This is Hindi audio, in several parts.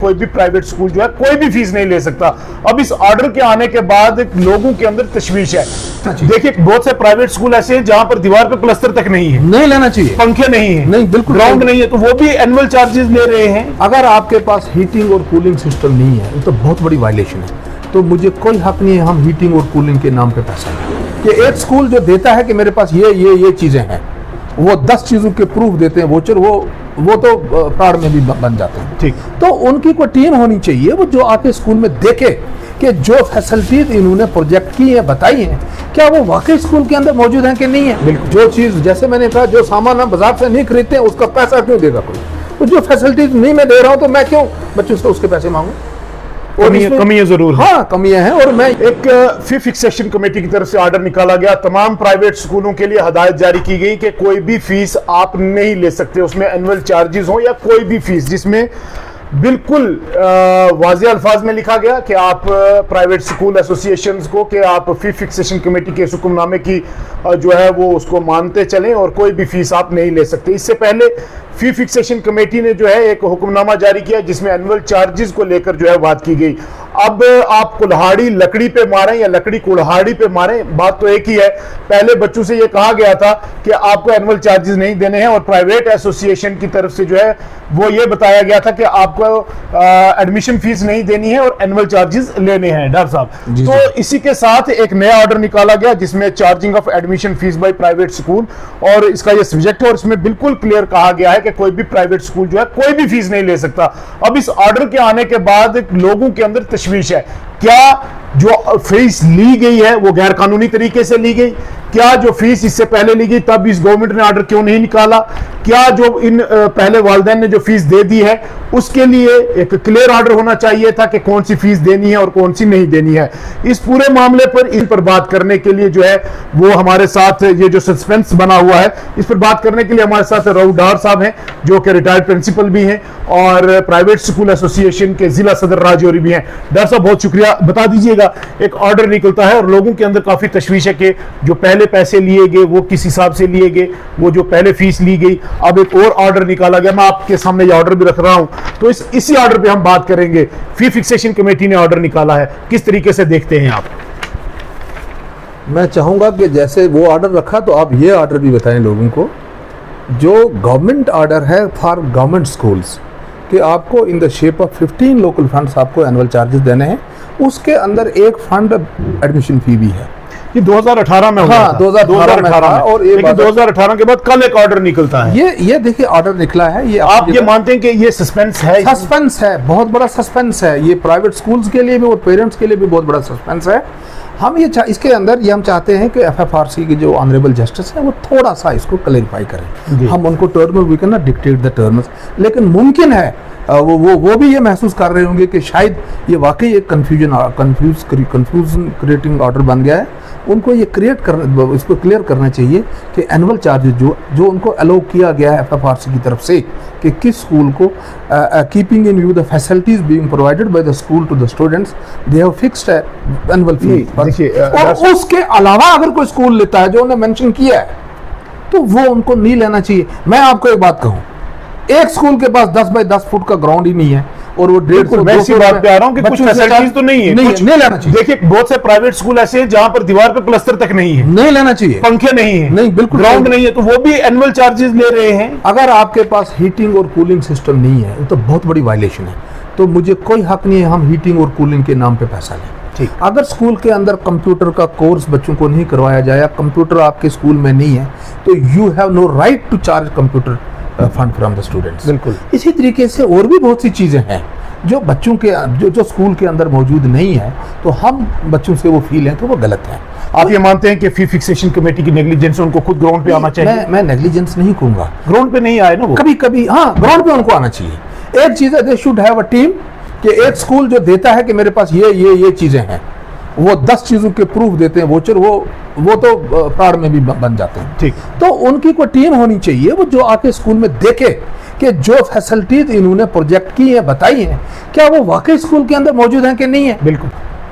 कोई भी प्राइवेट स्कूल जो है कोई भी फीस नहीं ले सकता। अब इस ऑर्डर के आने के बाद लोगों के अंदर तशवीश है। देखिए बहुत से प्राइवेट स्कूल ऐसे हैं जहां पर दीवार पे प्लास्टर तक नहीं है, नहीं लेना चाहिए, पंखे नहीं है, नहीं बिल्कुल ग्राउंड नहीं है, तो वो भी एनुअल चार्जेस ले रहे हैं। अगर आपके पास हीटिंग और कूलिंग सिस्टम नहीं है तो बहुत बड़ी वायलेशन है। तो मुझे कोई हक नहीं है हम हीटिंग और कूलिंग के नाम पे पैसा लें। कि एक स्कूल जो देता है कि मेरे पास ये चीजें हैं, वो 10 चीजों के प्रूफ देते हैं वोचर, वो तो प्राड़ में भी बन जाते हैं। ठीक, तो उनकी कोई टीम होनी चाहिए वो जो आके स्कूल में देखे कि जो फैसिलिटीज इन्होंने प्रोजेक्ट की है बताई हैं क्या वो वाकई स्कूल के अंदर मौजूद हैं कि नहीं है। बिल्कुल, जो चीज जैसे मैंने कहा जो सामान हम बाजार से नहीं खरीदते हैं उसका पैसा क्यों देगा कोई, तो जो फैसिलिटीज नहीं मैं दे रहा हूं तो मैं क्यों बच्चों से उसके पैसे मांगू। कमियां जरूर, हाँ कमियां हैं। और मैं एक फीस फिक्सेशन कमेटी की तरफ से ऑर्डर निकाला गया, तमाम प्राइवेट स्कूलों के लिए हदायत जारी की गई कि कोई भी फीस आप नहीं ले सकते, उसमें एनुअल चार्जेस हो या कोई भी फीस, जिसमें बिल्कुल वाज़े अल्फाज में लिखा गया कि आप प्राइवेट स्कूल एसोसिएशंस को कि आप फी फिक्सेशन कमेटी के इस हुक्मनामे की जो है वो उसको मानते चलें और कोई भी फीस आप नहीं ले सकते। इससे पहले फी फिक्सेशन कमेटी ने जो है एक हुक्मनामा जारी किया जिसमें एनुअल चार्जेस को लेकर जो है बात की गई। अब आप कुल्हाड़ी लकड़ी पे मारें या लकड़ी कुल्हाड़ी पे मारें, बात तो एक ही है। पहले बच्चों से ये कहा गया था कि आपको एनुअल चार्जेस नहीं देने हैं और प्राइवेट एसोसिएशन की तरफ से जो है वो ये बताया गया था कि आपको एडमिशन फीस नहीं देनी है और एनुअल चार्जेस लेने हैं। डॉक्टर साहब, तो इसी के साथ एक नया ऑर्डर निकाला गया जिसमें charging of admission fees by private school, और इसका ये सब्जेक्ट है और इसमें बिल्कुल क्लियर कहा गया है कि कोई भी प्राइवेट स्कूल जो है कोई भी फीस नहीं ले सकता। अब इस ऑर्डर के आने के बाद लोगों के अंदर तशवीश है, क्या जो फीस ली गई है वो गैर कानूनी तरीके से ली गई, क्या जो फीस इससे पहले ली गई तब इस गवर्नमेंट ने ऑर्डर क्यों नहीं निकाला, क्या जो इन पहले वालिदैन ने जो फीस दे दी है उसके लिए एक क्लियर ऑर्डर होना चाहिए था कि कौन सी फीस देनी है और कौन सी नहीं देनी है। इस पूरे मामले पर इन पर बात करने के लिए जो है वो हमारे साथ ये जो सस्पेंस बना हुआ है इस पर बात करने के लिए हमारे साथ राउफ डार साहब हैं जो कि रिटायर्ड प्रिंसिपल भी हैं और प्राइवेट स्कूल एसोसिएशन के जिला सदर राजौरी भी हैं। डार साहब बहुत शुक्रिया। बता दीजिएगा, एक ऑर्डर निकलता है और लोगों के अंदर काफी तशवीश है कि जो पहले पैसे लिए गए वो किस हिसाब से लिए गए, वो जो पहले फीस ली गई, अब एक और ऑर्डर निकाला गया। मैं आपके सामने ये ऑर्डर भी रख रहा हूं, तो इसी ऑर्डर पे हम बात करेंगे। फी फिक्सेशन कमेटी ने ऑर्डर निकाला है, किस तरीके से देखते हैं आप? मैं चाहूंगा कि जैसे वो ऑर्डर रखा तो आप ये ऑर्डर भी बताएं लोगों को। जो गवर्नमेंट ऑर्डर है फॉर गवर्नमेंट स्कूल्स कि आपको in the shape of 15 local funds आपको एनुअल चार्जेस देने हैं, उसके अंदर एक फंड एडमिशन फी भी है। ये 2018 में हुआ था। 2018 में था और ये 2018 के बाद कल एक ऑर्डर निकलता है। ये देखिए ऑर्डर निकला है। ये आप ये मानते हैं कि ये सस्पेंस है? सस्पेंस है, बहुत बड़ा सस्पेंस है। ये प्राइवेट स्कूल्स के लिए भी और पेरेंट्स के लिए भी बहुत बड़ा सस्पेंस है। हम ये इसके अंदर ये हम चाहते हैं कि FFRC के जो ऑनरेबल जस्टिस है वो थोड़ा सा इसको क्लैरिफाई करें। हम उनको term we can not dictate the terms, लेकिन मुमकिन है वो भी ये महसूस कर रहे होंगे कि शायद ये वाकई एक कंफ्यूजन क्रिएटिंग ऑर्डर बन गया है। उनको ये इसको क्लियर करना चाहिए कि एनुअल चार्जेस जो उनको अलाउ किया गया है FFRC की तरफ से कि किस स्कूल को keeping in view the facilities being provided by the school to the students they have fixed annual fee. देखिए, और उसके अलावा अगर कोई स्कूल लेता है जो उन्होंने मेंशन किया है तो वो उनको नहीं लेना चाहिए। मैं आपको एक बात कहूँ, एक स्कूल के पास 10 बाय 10 फुट का ग्राउंड ही नहीं है और वो 150 मैं इसी बात पे आ रहा हूं कि कुछ फैसिलिटीज तो नहीं है, नहीं लेना चाहिए। देखिए बहुत से प्राइवेट स्कूल ऐसे हैं जहां पर दीवार पे प्लास्टर तक नहीं है, नहीं लेना चाहिए, पंखे नहीं है, नहीं बिल्कुल ग्राउंड नहीं है, तो वो भी एनुअल चार्जेस ले रहे हैं। अगर आपके पास हीटिंग और कूलिंग सिस्टम नहीं है तो बहुत बड़ी वायलेशन है। तो मुझे कोई हक नहीं है हम हीटिंग और कूलिंग के नाम पे पैसा लें। ठीक, अगर स्कूल के अंदर कंप्यूटर का कोर्स बच्चों को नहीं करवाया जाए, कंप्यूटर आपके स्कूल में नहीं है, तो you have no right to charge computer fund from the students. बिल्कुल इसी तरीके से और भी बहुत सी चीजें हैं जो बच्चों के जो स्कूल के अंदर मौजूद नहीं है, तो हम बच्चों से वो फी लें तो वो गलत है। आप ये मानते हैं कि फी फिक्सेशन कमेटी की नेग्लिजेंस, उनको खुद ग्राउंड पे आना चाहिए? मैं नेग्लिजेंस नहीं कहूंगा, ग्राउंड पे नहीं आए ना वो, कभी कभी हाँ ग्राउंड पे उनको आना चाहिए। एक चीज है they should have a team कि एक स्कूल जो देता है कि मेरे पास ये चीजें हैं, वो 10 चीजों के प्रूफ देते हैं वोचर, वो तो प्राड़ में भी बन जाते हैं। ठीक, तो उनकी कोई टीम होनी चाहिए वो जो आके स्कूल में देखे कि जो फैसिलिटीज इन्होंने प्रोजेक्ट की है बताई हैं क्या वो वाकई स्कूल के अंदर मौजूद हैं कि नहीं है। बिल्कुल,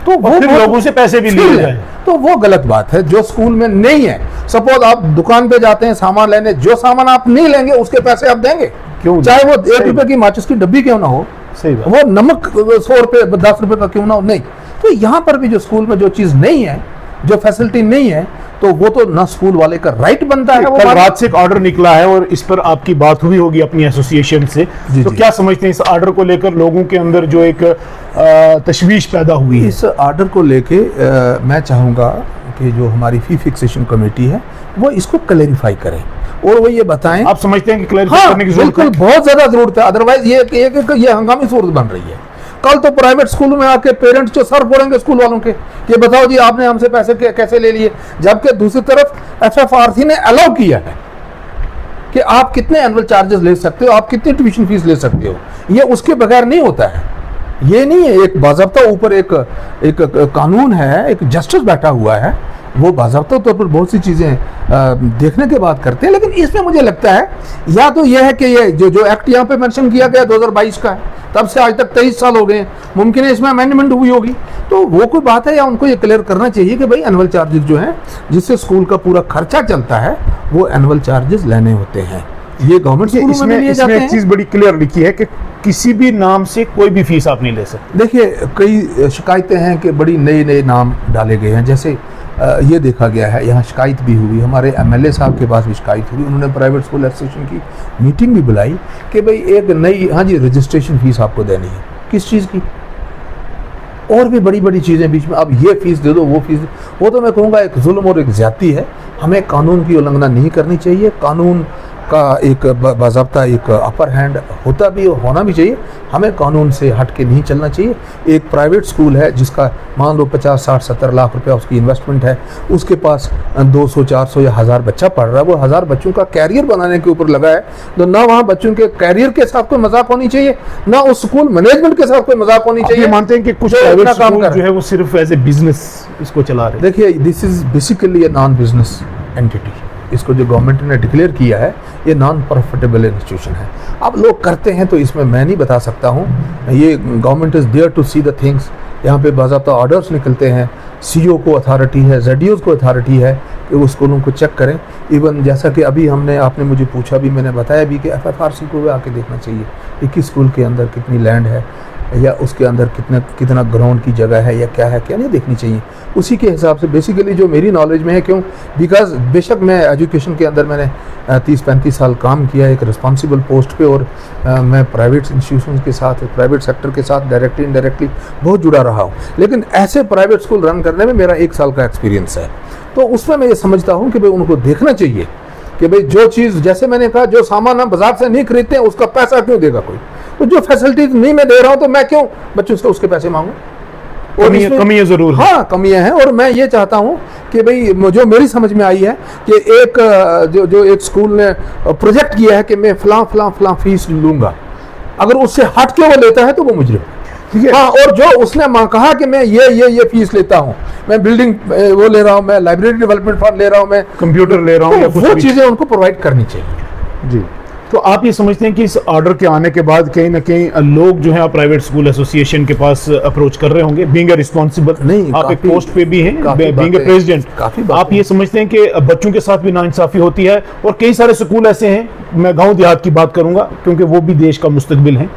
तो वो लोगों से पैसे भी लिए जाए तो वो गलत बात है। जो स्कूल में नहीं है, सपोज आप दुकान पे जाते हैं सामान लेने, जो सामान आप नहीं लेंगे उसके पैसे आप देंगे क्यों, चाहे वो 1 रुपए की माचिस की डब्बी क्यों ना हो, सही बात। वो नमक 100 रुपए 10 रुपए का क्यों ना हो, नहीं। तो यहाँ पर भी जो स्कूल में जो चीज नहीं है, जो फैसिलिटी नहीं है, तो वो तो ना स्कूल वाले का राइट बनता है। वो कल रात से एक ऑर्डर निकला है और इस पर आपकी बात हुई होगी अपनी एसोसिएशन से, तो क्या समझते हैं इस ऑर्डर को लेकर लोगों के अंदर जो एक तशवीश पैदा हुई है? इस ऑर्डर को लेके मैं चाहूँगा कि जो हमारी फी फिक्सेशन कमेटी है वो इसको क्लैरिफाई करे और वो ये बताएं। आप समझते हैं कि क्लैरिफाई करने की जरूरत है? बिल्कुल, बहुत ज्यादा जरूरत है। अदरवाइज ये हंगामी सूरत बन रही है। कल तो प्राइवेट स्कूल में आके पेरेंट्स जो सर फोड़ेंगे स्कूल वालों के, ये बताओ जी आपने हमसे पैसे कैसे ले लिए, जबकि दूसरी तरफ एफएफआरसी ने अलाउ किया है कि आप कितने एनुअल चार्जेस ले सकते हो, आप कितनी ट्यूशन फीस ले सकते हो। ये उसके बगैर नहीं होता है। ये नहीं है, एक बाज़ाब्ता ऊपर एक कानून है, एक जस्टिस बैठा हुआ है, वो बाज़ाब्ता तौर पर बहुत सी चीज़ें देखने के बाद करते हैं। लेकिन इसमें मुझे लगता है या तो यह है कि ये जो एक्ट यहाँ पे मेंशन किया गया 2022 का है, तब से आज तक 23 साल हो गए, मुमकिन है इसमें अमेंडमेंट हुई होगी, तो वो कोई बात है, या उनको ये क्लियर करना चाहिए कि भाई एनुअल चार्जेस जो हैं जिससे स्कूल का पूरा खर्चा चलता है वो एनुअल चार्जेस लेने होते हैं। ये गवर्नमेंट स्कूलों में लिए जाते हैं। एक चीज बड़ी क्लियर लिखी है कि किसी भी नाम से कोई भी फीस आप नहीं ले सकते। देखिए, कई शिकायतें हैं कि बड़ी नए नाम डाले गए हैं। जैसे ये देखा गया है, यहाँ शिकायत भी हुई, हमारे एमएलए साहब के पास भी शिकायत हुई, उन्होंने प्राइवेट स्कूल एसोसिएशन की मीटिंग भी बुलाई कि भाई एक नई, हाँ जी, रजिस्ट्रेशन फीस आपको देनी है। किस चीज़ की? और भी बड़ी बड़ी चीज़ें बीच में, अब ये फीस दे दो, वो फीस, वो तो मैं कहूँगा एक जुल्म और एक ज्यादती है। हमें कानून की उल्लंघना नहीं करनी चाहिए। कानून का एक बाज़ाब्ता एक अपर हैंड होता भी होना भी चाहिए। हमें कानून से हट के नहीं चलना चाहिए। एक प्राइवेट स्कूल है जिसका मान लो 50, 60, 70 लाख रुपया उसकी इन्वेस्टमेंट है, उसके पास 200, 400 या 1000 बच्चा पढ़ रहा है, वो 1000 बच्चों का कैरियर बनाने के ऊपर लगा है, तो ना वहाँ बच्चों के कैरियर के साथ कोई मजाक होनी चाहिए, ना उस स्कूल मैनेजमेंट के साथ कोई मजाक होनी चाहिए। मानते हैं कि कुछ प्राइवेट स्कूल जो है वो सिर्फ एज ए बिजनेस इसको चला रहे हैं? देखिए, this is basically a non business entity. इसको जो गवर्नमेंट ने डिक्लेयर किया है, ये नॉन प्रॉफिटेबल इंस्टीट्यूशन है। अब लोग करते हैं तो इसमें मैं नहीं बता सकता हूँ। ये government is there to see the things. यहाँ पे बाज़ाब्ता ऑर्डर्स निकलते हैं, सीईओ को अथॉरिटी है, जेडीओ को अथॉरिटी है कि वो स्कूलों को चेक करें। इवन जैसा कि अभी आपने मुझे पूछा भी, मैंने बताया भी कि एफएफआरसी को भी आके देखना चाहिए कि किस स्कूल के अंदर कितनी लैंड है, या उसके अंदर कितना ग्राउंड की जगह है, या क्या है, क्या नहीं, देखनी चाहिए। उसी के हिसाब से बेसिकली जो मेरी नॉलेज में है, क्यों, बिकॉज बेशक मैं एजुकेशन के अंदर मैंने 30-35 साल काम किया एक रिस्पॉन्सिबल पोस्ट पे, और मैं प्राइवेट इंस्टीट्यूशन के साथ, प्राइवेट सेक्टर के साथ डायरेक्टली इनडायरेक्टली बहुत जुड़ा रहा हूँ। लेकिन ऐसे प्राइवेट स्कूल रन करने में मेरा 1 साल का एक्सपीरियंस है, तो उसमें मैं ये समझता हूँ कि भाई उनको देखना चाहिए कि भाई जो चीज़, जैसे मैंने कहा, जो सामान हम बाजार से नहीं खरीदते हैं उसका पैसा क्यों देगा कोई, तो जो फैसिलिटीज नहीं मैं दे रहा हूं तो मैं क्यों बच्चों से उसके पैसे मांगू? कमियां जरूर, हाँ, कमियां हैं। और मैं ये चाहता हूं कि भाई जो मेरी समझ में आई है कि एक जो एक स्कूल ने प्रोजेक्ट किया है कि मैं फलां फीस लूंगा, अगर उससे हट के वो लेता है तो वो मुजरिम, ठीक है। हाँ, और जो उसने कहा कि मैं ये फीस लेता हूँ, मैं बिल्डिंग वो ले रहा हूँ, मैं लाइब्रेरी डेवलपमेंट फंड ले रहा हूँ, मैं कंप्यूटर ले रहा हूँ, तो वो चीजें उनको प्रोवाइड करनी चाहिए। जी, तो आप ये समझते हैं कि इस ऑर्डर के आने के बाद कहीं ना कहीं लोग जो है प्राइवेट स्कूल एसोसिएशन के पास अप्रोच कर रहे होंगे, बीइंग ए रिस्पॉन्सिबल, नहीं, आप एक पोस्ट पे भी हैं, बीइंग ए प्रेसिडेंट, आप ये समझते हैं कि बच्चों के साथ भी नाइंसाफी होती है? और कई सारे स्कूल ऐसे हैं, मैं गांव देहात की बात करूंगा क्योंकि वो भी देश का मुस्तकबिल है,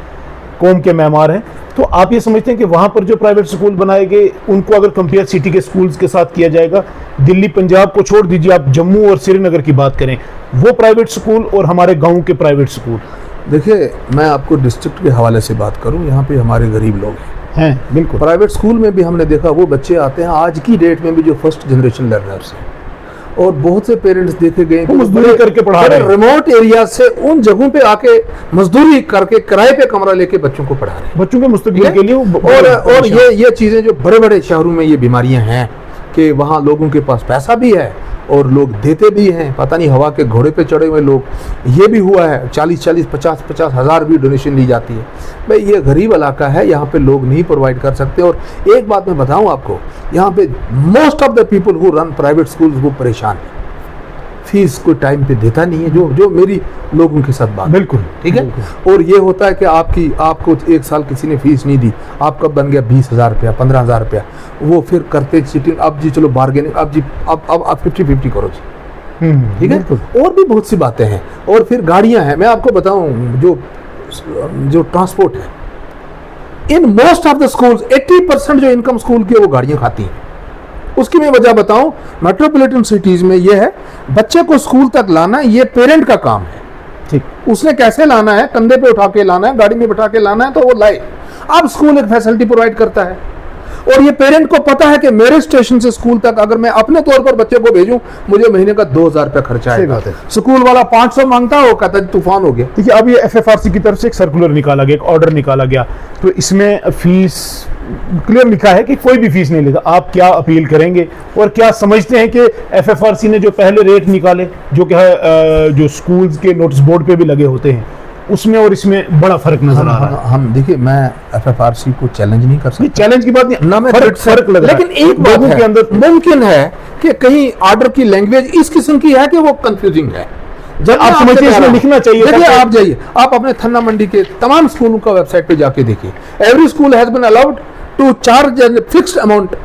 कौम के मेहमान हैं, तो आप ये समझते हैं कि वहां पर जो प्राइवेट स्कूल बनाए गए उनको अगर कंपेयर सिटी के स्कूल्स के साथ किया जाएगा, दिल्ली पंजाब को छोड़ दीजिए, आप जम्मू और श्रीनगर की बात करें, वो प्राइवेट स्कूल और हमारे गांव के प्राइवेट स्कूल? देखिए, मैं आपको डिस्ट्रिक्ट के हवाले से बात करूं, यहाँ पे हमारे गरीब लोग हैं, बिल्कुल। प्राइवेट स्कूल में भी हमने देखा वो बच्चे आते हैं आज की डेट में भी जो फर्स्ट जनरेशन लर्नर्स हैं, और बहुत से पेरेंट्स देखे गए मजदूरी करके पढ़ा रहे हैं, रिमोट एरिया से उन जगहों पे आके मजदूरी करके किराए पे कमरा लेके बच्चों को पढ़ा रहे हैं, बच्चों के मुस्तकबिल के लिए। और ये चीजें जो बड़े बड़े शहरों में ये बीमारियां हैं कि वहाँ लोगों के पास पैसा भी है और लोग देते भी हैं, पता नहीं हवा के घोड़े पे चढ़े हुए लोग, ये भी हुआ है, 40-40, 50-50 हज़ार भी डोनेशन ली जाती है। भाई ये गरीब इलाका है, यहाँ पे लोग नहीं प्रोवाइड कर सकते। और एक बात मैं बताऊँ आपको, यहाँ पे most of the people who run private schools वो परेशान है, फीस कोई टाइम पे देता नहीं है, जो मेरी लोगों के साथ बात, बिल्कुल, ठीक है। और ये होता है कि आपको 1 साल किसी ने फीस नहीं दी, आपका बन गया 20,000 रुपया, 15,000 रुपया, वो फिर करते चीटिंग, अब जी चलो बार्गेनिंग, अब जी अब 50-50 करो जी, ठीक है। और भी बहुत सी बातें हैं। और फिर गाड़ियां हैं, मैं आपको बताऊं, जो ट्रांसपोर्ट है, in most of the schools 80% जो इनकम स्कूल की है वो गाड़ियां खाती हैं। उसकी मैं वजह बताऊं, मेट्रोपॉलिटन सिटीज में ये है, बच्चे को स्कूल तक लाना ये पेरेंट का काम है। ठीक, उसने कैसे लाना है, कंधे पे उठा के लाना है, गाड़ी में बैठा के लाना है, तो वो लाए। अब स्कूल एक फैसिलिटी प्रोवाइड करता है और ये पेरेंट को पता है कि मेरे स्टेशन से स्कूल तक अगर मैं अपने तौर पर बच्चे को भेजूं, मुझे महीने का 2000 रुपया खर्चा सही आएगा। बात है। स्कूल वाला 500 मांगता है, वो कहता है तूफान हो गया। देखिए अब ये एफएफआरसी की तरफ से एक सर्कुलर निकाला गया, एक ऑर्डर निकाला गया, तो इसमें फीस क्लियर लिखा है कि कोई भी फीस नहीं लेगा। आप क्या अपील करेंगे और क्या समझते हैं कि एफएफआरसी ने जो पहले रेट निकाले, जो क्या है जो स्कूल्स के नोटिस बोर्ड पे भी लगे होते हैं, उसमें और इसमें बड़ा फर्क नजर आ रहा है? हम देखिए, मैं एफएफआरसी को चैलेंज नहीं कर सकता, चैलेंज की बात नहीं, ना मैं फर्क लग रहा है, लेकिन एक बात लोगों है, के अंदर मुमकिन है कि कहीं ऑर्डर की लैंग्वेज इस किस्म की है कि वो कंफ्यूजिंग है। जब आप समझते हैं इसमें लिखना चाहिए था? देखिए, आप जाइए, आप अपने थन्ना मंडी के तमाम स्कूलों का वेबसाइट पे जाके देखिए, every school has been allowed to charge fixed amount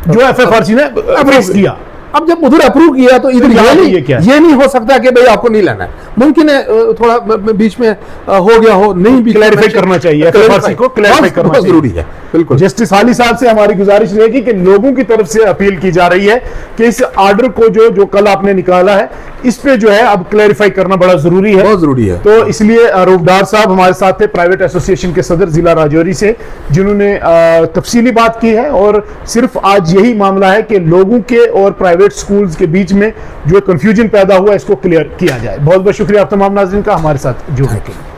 जो एफएफआरसी ने अप्रूव किया। अब जब उधर अप्रूव किया तो इधर यहाँ पे ये नहीं हो सकता कि भाई आपको नहीं लेना है। मुमकिन है थोड़ा बीच में हो गया हो, नहीं भी क्लैरिफाई करना चाहिए, एफएफआरसी को क्लैरिफाई करना जरूरी है। बिल्कुल, जस्टिस हाली साहब से हमारी गुजारिश रहेगी कि लोगों की तरफ से अपील की जा रही है कि इस ऑर्डर को जो कल आपने निकाला है, इस पे जो है अब क्लैरिफाई करना बड़ा जरूरी है, बहुत जरूरी है। तो इसलिए रूपदार साहब हमारे साथ थे, प्राइवेट एसोसिएशन के सदर जिला राजौरी से, जिन्होंने तफसीली बात की है और सिर्फ आज यही मामला है कि लोगों के और प्राइवेट स्कूल्स के बीच में जो कंफ्यूजन पैदा हुआ इसको क्लियर किया जाए। बहुत बहुत शुक्रिया आप तमाम नाज़रीन का हमारे साथ जुड़ने के लिए।